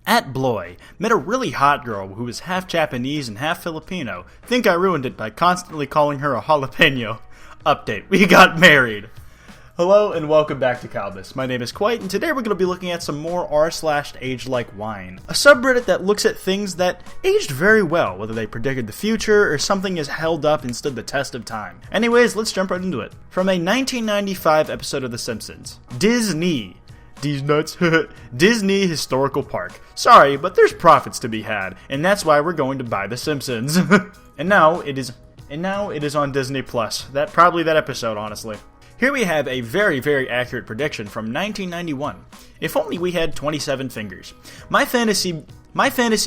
At Bloy, met a really hot girl who was half Japanese and half Filipino. Think I ruined it by constantly calling her a jalapeno. Update, we got married. Hello and welcome back to Kalbus. My name is Kwite, and today we're going to be looking at some more r/agedlikewine, a subreddit that looks at things that aged very well, whether they predicted the future or something is held up and stood the test of time. Anyways, let's jump right into it. From a 1995 episode of The Simpsons, Disney. These nuts. Disney Historical Park. Sorry, but there's profits to be had, and that's why we're going to buy The Simpsons. and now it is on Disney Plus. Probably that episode, honestly. Here we have a very, very accurate prediction from 1991. If only we had 27 fingers. My fantasy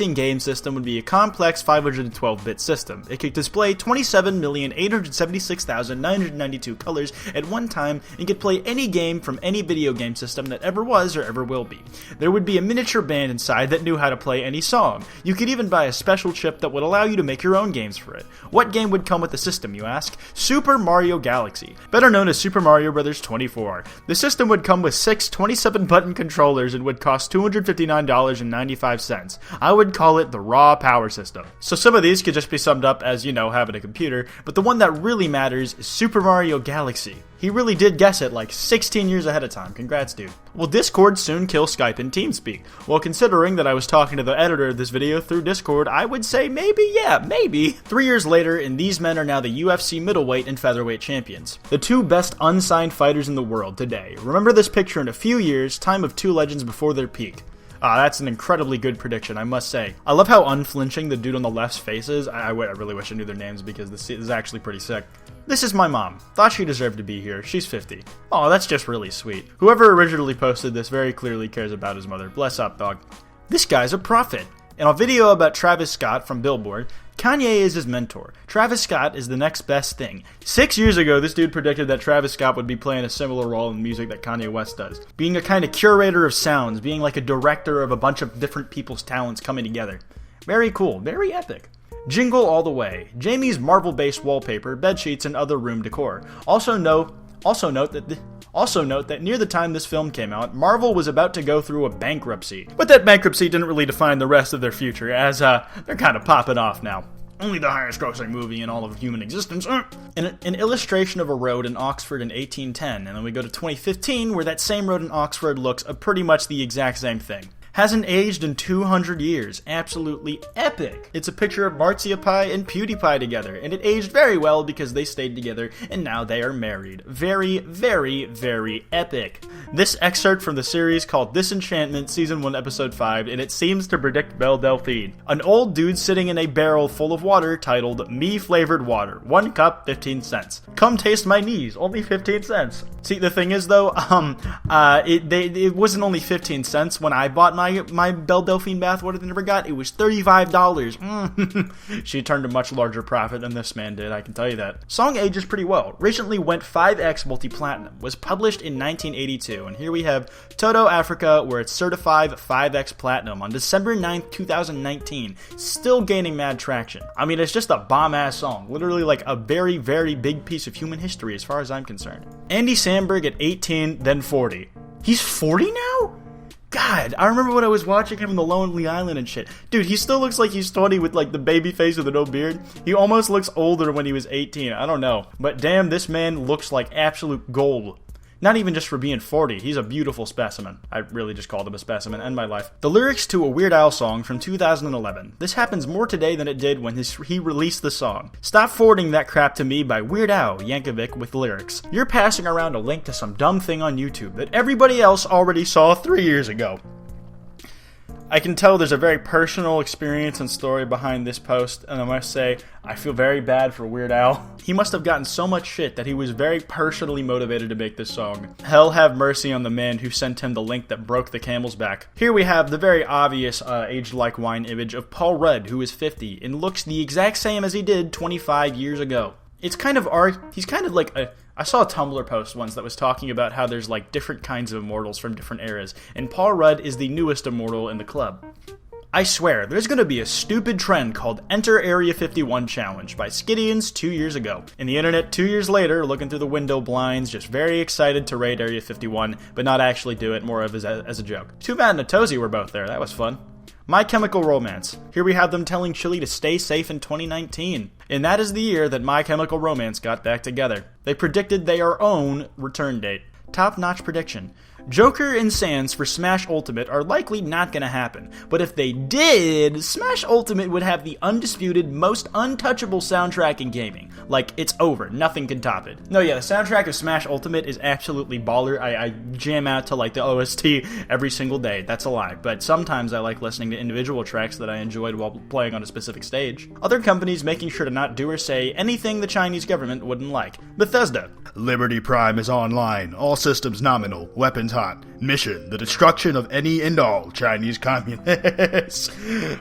and game system would be a complex 512-bit system. It could display 27,876,992 colors at one time and could play any game from any video game system that ever was or ever will be. There would be a miniature band inside that knew how to play any song. You could even buy a special chip that would allow you to make your own games for it. What game would come with the system, you ask? Super Mario Galaxy, better known as Super Mario Bros. 24. The system would come with 6 27-button controllers and would cost $259.95. I would call it the raw power system. So some of these could just be summed up as, having a computer, but the one that really matters is Super Mario Galaxy. He really did guess it like 16 years ahead of time. Congrats, dude. Will Discord soon kill Skype and TeamSpeak? Well, considering that I was talking to the editor of this video through Discord, I would say maybe, yeah, maybe. 3 years later, and these men are now the UFC middleweight and featherweight champions. The two best unsigned fighters in the world today. Remember this picture in a few years, time of two legends before their peak. That's an incredibly good prediction, I must say. I love how unflinching the dude on the left's face is. I really wish I knew their names because this is actually pretty sick. This is my mom. Thought she deserved to be here. She's 50. Oh, that's just really sweet. Whoever originally posted this very clearly cares about his mother. Bless up, dog. This guy's a prophet. In a video about Travis Scott from Billboard, Kanye is his mentor. Travis Scott is the next best thing. 6 years ago, this dude predicted that Travis Scott would be playing a similar role in music that Kanye West does. Being a kind of curator of sounds, being like a director of a bunch of different people's talents coming together. Very cool, very epic. Jingle all the way. Jamie's Marvel-based wallpaper, bedsheets, and other room decor. Also note that near the time this film came out, Marvel was about to go through a bankruptcy. But that bankruptcy didn't really define the rest of their future, as they're kind of popping off now. Only the highest grossing movie in all of human existence. An illustration of a road in Oxford in 1810, and then we go to 2015, where that same road in Oxford looks pretty much the exact same thing. Hasn't aged in 200 years. Absolutely epic. It's a picture of Marzipan and PewDiePie together, and it aged very well because they stayed together, and now they are married. Very, very, very epic. This excerpt from the series called Disenchantment, Season 1, Episode 5, and it seems to predict Belle Delphine. An old dude sitting in a barrel full of water titled Me-Flavored Water. 1 cup, 15 cents. Come taste my knees, only 15 cents. See, the thing is, though, it wasn't only 15 cents when I bought my Belle Delphine bathwater that I never got. It was $35. She turned a much larger profit than this man did, I can tell you that. Song ages pretty well. Recently went 5x multi-platinum. Was published in 1982. And here we have Toto Africa, where it's certified 5x platinum on December 9th, 2019. Still gaining mad traction. I mean, it's just a bomb-ass song. Literally like a very, very big piece of human history as far as I'm concerned. Andy Samberg at 18, then 40. He's 40 now? God, I remember when I was watching him on the Lonely Island and shit. Dude, he still looks like he's 20 with like the baby face with the no beard. He almost looks older when he was 18. I don't know. But damn, this man looks like absolute gold. Not even just for being 40, he's a beautiful specimen. I really just called him a specimen, and my life. The lyrics to a Weird Al song from 2011. This happens more today than it did when he released the song. Stop Forwarding That Crap to Me by Weird Al Yankovic with lyrics. You're passing around a link to some dumb thing on YouTube that everybody else already saw 3 years ago. I can tell there's a very personal experience and story behind this post, and I must say, I feel very bad for Weird Al. He must have gotten so much shit that he was very personally motivated to make this song. Hell have mercy on the man who sent him the link that broke the camel's back. Here we have the very obvious aged like wine image of Paul Rudd, who is 50, and looks the exact same as he did 25 years ago. It's kind of he's kind of like I saw a Tumblr post once that was talking about how there's like different kinds of immortals from different eras, and Paul Rudd is the newest immortal in the club. I swear, there's gonna be a stupid trend called Enter Area 51 Challenge by Skidians 2 years ago. And the internet 2 years later, looking through the window blinds, just very excited to raid Area 51, but not actually do it, more of as a joke. Too bad and Natosi were both there, that was fun. My Chemical Romance. Here we have them telling Chile to stay safe in 2019. And that is the year that My Chemical Romance got back together. They predicted their own return date. Top-notch prediction. Joker and Sans for Smash Ultimate are likely not going to happen, but if they did, Smash Ultimate would have the undisputed, most untouchable soundtrack in gaming. Like, it's over. Nothing can top it. No, yeah, the soundtrack of Smash Ultimate is absolutely baller. I jam out to, like, the OST every single day. That's a lie. But sometimes I like listening to individual tracks that I enjoyed while playing on a specific stage. Other companies making sure to not do or say anything the Chinese government wouldn't like. Bethesda. Liberty Prime is online. All systems nominal. Weapons hot. Mission: the destruction of any and all Chinese communists.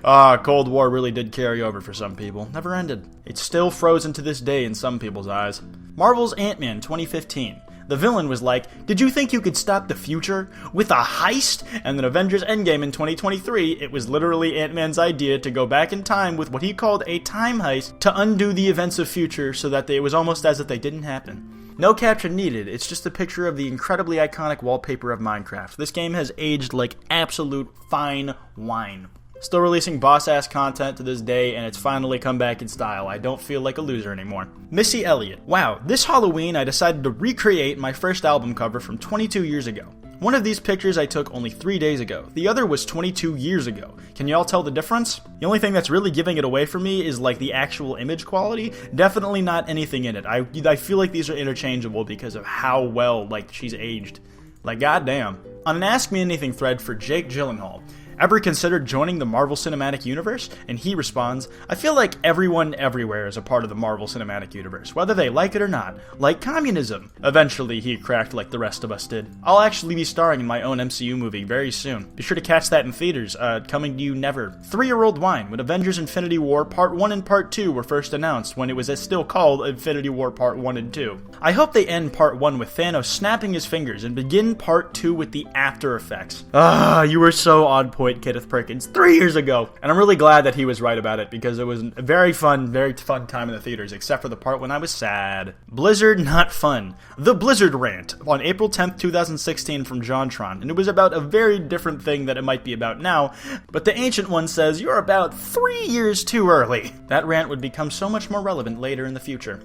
Cold War really did carry over for some people. Never ended. It's still frozen to this day in some people's eyes. Marvel's Ant-Man 2015. The villain was like, did you think you could stop the future with a heist? And then Avengers Endgame in 2023, it was literally Ant-Man's idea to go back in time with what he called a time heist to undo the events of future so that it was almost as if they didn't happen. No caption needed, it's just a picture of the incredibly iconic wallpaper of Minecraft. This game has aged like absolute fine wine. Still releasing boss-ass content to this day, and it's finally come back in style. I don't feel like a loser anymore. Missy Elliott. Wow, this Halloween I decided to recreate my first album cover from 22 years ago. One of these pictures I took only 3 days ago. The other was 22 years ago. Can y'all tell the difference? The only thing that's really giving it away for me is like the actual image quality. Definitely not anything in it. I feel like these are interchangeable because of how well like she's aged. Like goddamn. On an Ask Me Anything thread for Jake Gyllenhaal, ever considered joining the Marvel Cinematic Universe? And he responds, I feel like everyone everywhere is a part of the Marvel Cinematic Universe, whether they like it or not. Like communism. Eventually, he cracked like the rest of us did. I'll actually be starring in my own MCU movie very soon. Be sure to catch that in theaters, coming to you never. 3-Year-Old Wine, when Avengers Infinity War Part 1 and Part 2 were first announced, when it was still called Infinity War Part 1 and 2. I hope they end Part 1 with Thanos snapping his fingers and begin Part 2 with the after effects. You were so on point, Kenneth Perkins, 3 years ago. And I'm really glad that he was right about it, because it was a very fun time in the theaters, except for the part when I was sad. Blizzard not fun. The Blizzard Rant, on April 10th, 2016 from JonTron, and it was about a very different thing that it might be about now, but the Ancient One says, you're about 3 years too early. That rant would become so much more relevant later in the future.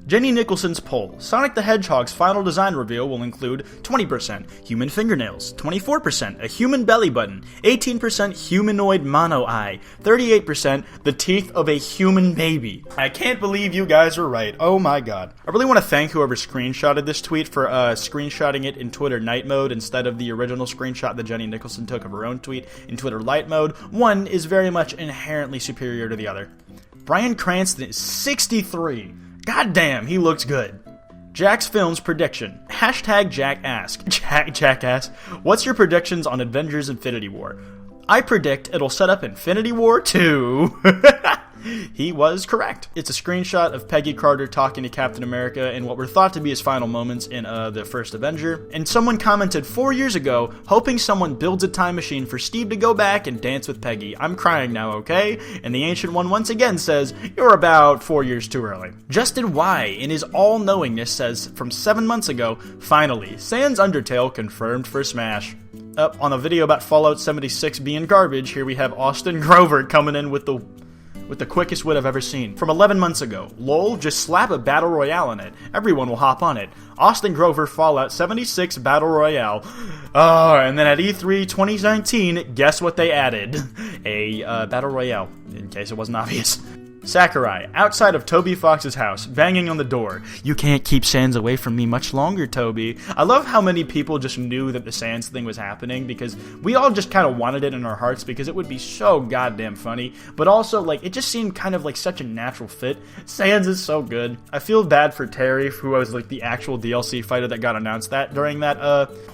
Jenny Nicholson's poll. Sonic the Hedgehog's final design reveal will include 20% human fingernails, 24% a human belly button, 18% humanoid mono eye, 38% the teeth of a human baby. I can't believe you guys are right. Oh my god. I really want to thank whoever screenshotted this tweet for screenshotting it in Twitter night mode instead of the original screenshot that Jenny Nicholson took of her own tweet in Twitter light mode. One is very much inherently superior to the other. Bryan Cranston is 63. God damn, he looks good. Jack's Films prediction. Hashtag Jack Ask. Jackass. What's your predictions on Avengers Infinity War? I predict it'll set up Infinity War 2. He was correct. It's a screenshot of Peggy Carter talking to Captain America in what were thought to be his final moments in the first Avenger. And someone commented 4 years ago, hoping someone builds a time machine for Steve to go back and dance with Peggy. I'm crying now, okay? And the Ancient One once again says, you're about 4 years too early. Justin Y, in his all-knowingness, says, from 7 months ago, finally, Sans Undertale confirmed for Smash. Up on a video about Fallout 76 being garbage, here we have Austin Grover coming in with the quickest wit I've ever seen. From 11 months ago, lol, just slap a battle royale in it. Everyone will hop on it. Austin Grover Fallout 76 Battle Royale. And then at E3 2019, guess what they added? A Battle Royale, in case it wasn't obvious. Sakurai, outside of Toby Fox's house, banging on the door. You can't keep Sans away from me much longer, Toby. I love how many people just knew that the Sans thing was happening, because we all just kind of wanted it in our hearts, because it would be so goddamn funny, but also, like, it just seemed kind of like such a natural fit. Sans is so good. I feel bad for Terry, who was, like, the actual DLC fighter that got announced during that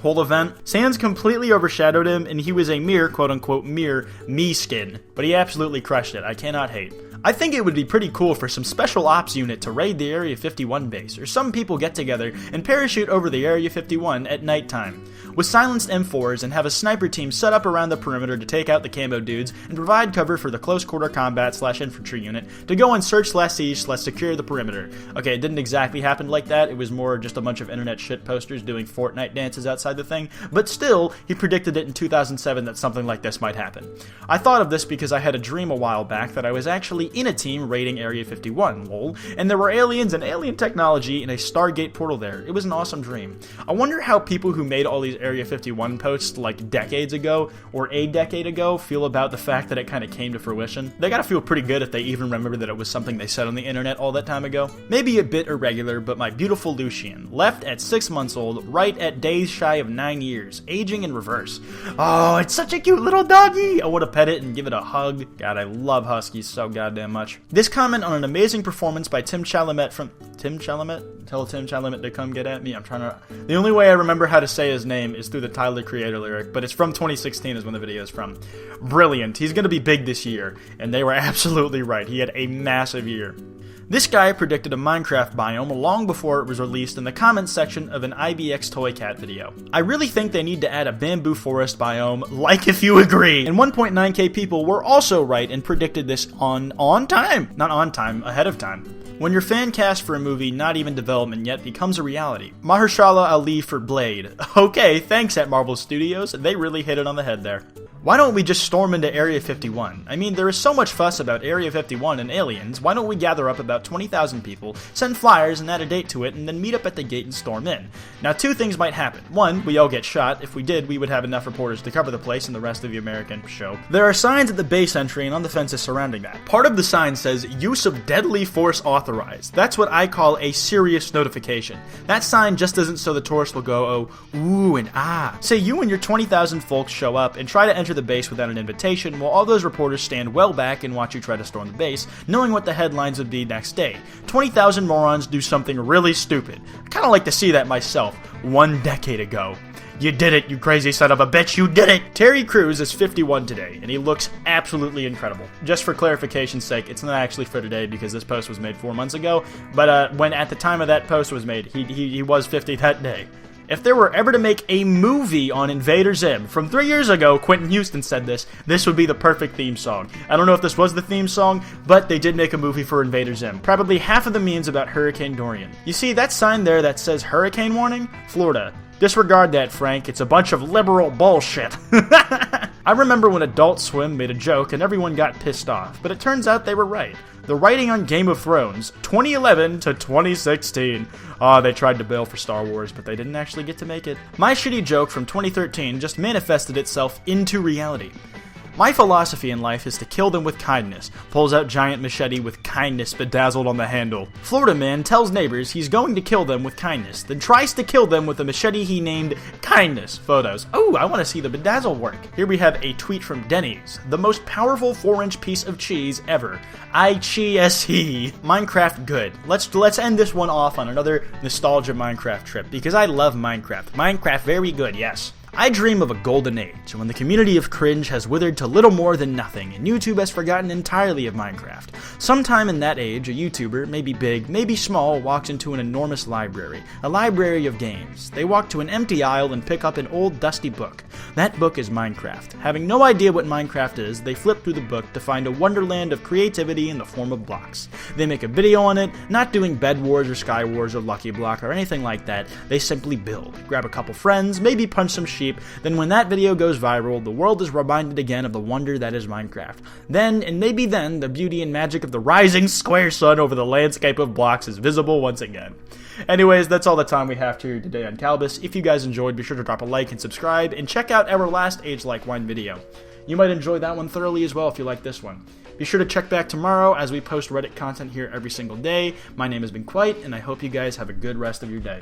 whole event. Sans completely overshadowed him, and he was a mere, quote-unquote, me skin, but he absolutely crushed it. I cannot hate. I think it would be pretty cool for some special ops unit to raid the Area 51 base, or some people get together and parachute over the Area 51 at nighttime. with silenced M4s and have a sniper team set up around the perimeter to take out the camo dudes and provide cover for the close quarter combat / infantry unit to go and search / siege / secure the perimeter. Okay, it didn't exactly happen like that, it was more just a bunch of internet shit posters doing Fortnite dances outside the thing, but still, he predicted it in 2007 that something like this might happen. I thought of this because I had a dream a while back that I was actually in a team raiding Area 51, lol, and there were aliens and alien technology in a Stargate portal there. It was an awesome dream. I wonder how people who made all these Area 51 posts like decades ago, or a decade ago, feel about the fact that it kind of came to fruition. They gotta feel pretty good if they even remember that it was something they said on the internet all that time ago. Maybe a bit irregular, but my beautiful Lucian, left at 6 months old, right at days shy of 9 years, aging in reverse. Oh, it's such a cute little doggy! I want to pet it and give it a hug. God, I love huskies so goddamn much. This comment on an amazing performance by Tim Chalamet from... Tim Chalamet? Tell Tim Chalamet to come get at me. The only way I remember how to say his name is through the Tyler the Creator lyric, but it's from 2016 is when the video is from. Brilliant. He's gonna be big this year, and they were absolutely right. He had a massive year. This guy predicted a Minecraft biome long before it was released in the comments section of an IBX Toy Cat video. I really think they need to add a bamboo forest biome, like if you agree. And 1.9k people were also right and predicted this on time. Not on time, ahead of time. When your fan cast for a movie not even development yet becomes a reality. Mahershala Ali for Blade. Okay, thanks at Marvel Studios, they really hit it on the head there. Why don't we just storm into Area 51? I mean, there is so much fuss about Area 51 and aliens, why don't we gather up about 20,000 people, send flyers and add a date to it, and then meet up at the gate and storm in? Now, two things might happen. One, we all get shot. If we did, we would have enough reporters to cover the place and the rest of the American show. There are signs at the base entry and on the fences surrounding that. Part of the sign says, use of deadly force authorized. That's what I call a serious notification. That sign just isn't so the tourists will go, oh, ooh, and ah. Say you and your 20,000 folks show up and try to enter the base without an invitation, while all those reporters stand well back and watch you try to storm the base, knowing what the headlines would be next day. 20,000 morons do something really stupid. I kinda like to see that myself. 1 decade ago. You did it, you crazy son of a bitch, you did it! Terry Crews is 51 today, and he looks absolutely incredible. Just for clarification's sake, it's not actually for today because this post was made 4 months ago, but when at the time of that post was made, he was 50 that day. If there were ever to make a movie on Invader Zim, from 3 years ago, Quentin Houston said this would be the perfect theme song. I don't know if this was the theme song, but they did make a movie for Invader Zim. Probably half of the memes about Hurricane Dorian. You see that sign there that says hurricane warning? Florida. Disregard that, Frank. It's a bunch of liberal bullshit. I remember when Adult Swim made a joke and everyone got pissed off, but it turns out they were right. The writing on Game of Thrones, 2011 to 2016. They tried to bail for Star Wars, but they didn't actually get to make it. My shitty joke from 2013 just manifested itself into reality. My philosophy in life is to kill them with kindness. Pulls out giant machete with kindness bedazzled on the handle. Florida man tells neighbors he's going to kill them with kindness, then tries to kill them with a machete he named Kindness. Photos. Oh, I want to see the bedazzle work. Here we have a tweet from Denny's. The most powerful 4-inch piece of cheese ever. I-cheese. Minecraft good. Let's end this one off on another nostalgia Minecraft trip, because I love Minecraft. Minecraft very good, yes. I dream of a golden age, when the community of cringe has withered to little more than nothing, and YouTube has forgotten entirely of Minecraft. Sometime in that age, a YouTuber, maybe big, maybe small, walks into an enormous library. A library of games. They walk to an empty aisle and pick up an old, dusty book. That book is Minecraft. Having no idea what Minecraft is, they flip through the book to find a wonderland of creativity in the form of blocks. They make a video on it, not doing Bed Wars or Sky Wars or Lucky Block or anything like that. They simply build. Grab a couple friends, maybe punch some sheep. Then when that video goes viral, the world is reminded again of the wonder that is Minecraft. Then, and maybe then, the beauty and magic of the rising square sun over the landscape of blocks is visible once again. Anyways, that's all the time we have here today on Kalbus. If you guys enjoyed, be sure to drop a like and subscribe, and check out our last Age Like Wine video. You might enjoy that one thoroughly as well if you like this one. Be sure to check back tomorrow as we post Reddit content here every single day. My name has been Kwite, and I hope you guys have a good rest of your day.